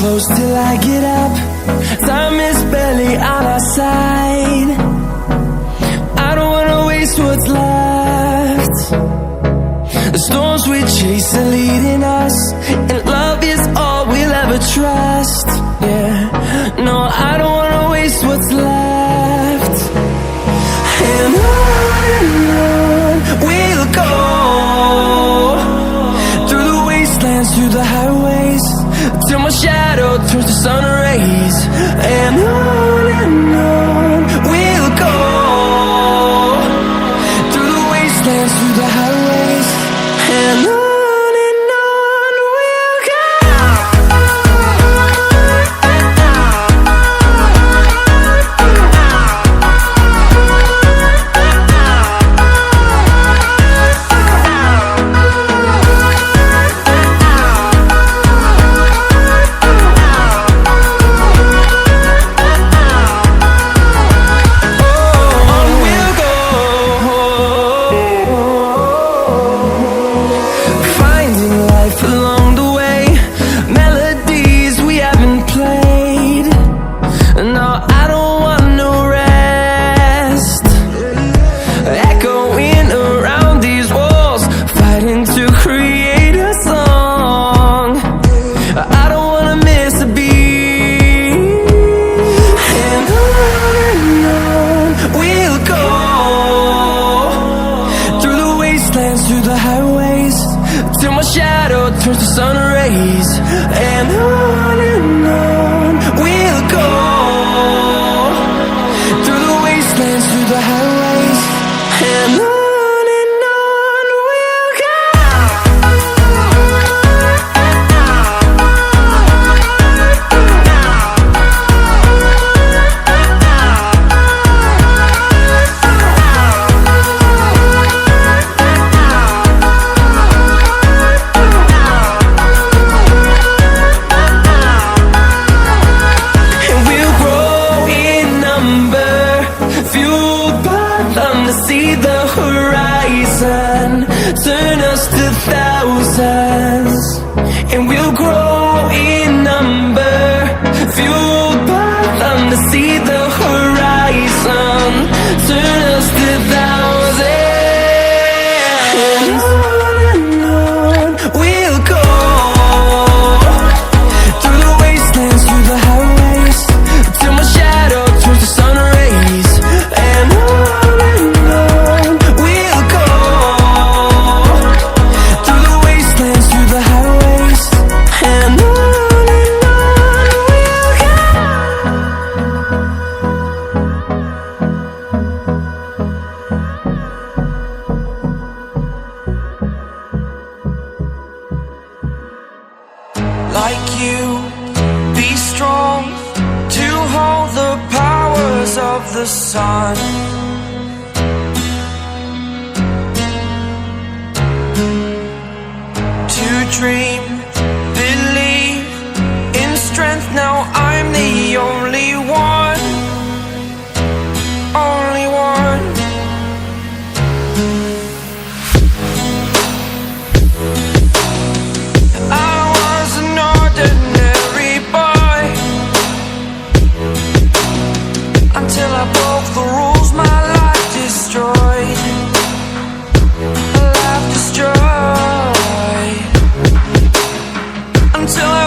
close till I get up. Time is barely on our side. I don't wanna waste what's left. The storms we chase are leading us, and love is all we'll ever trust. Yeah, no, I don't wanna waste what's left. And on we'll go, through the wastelands, through the highways, till my shadow turns to sun rays. And on we'll go, through the wastelands, through the highways, and on we'll go. Through the highways, till my shadow turns to sun rays. And on we'll go, through the wastelands, through the highways, and on we'll go. See the horizon, turn us to thousands, and we'll grow in number, fueled by them to see the horizon, turn us to thousands. And on we'll go, through the wastelands, through the highways, till my shadow turns to sun rays. And like you, be strong to hold the powers of the sun. To dream, believe in strength. Now I'm the only one, only one. Until I broke the rules, my life destroyed. Life destroyed. Until I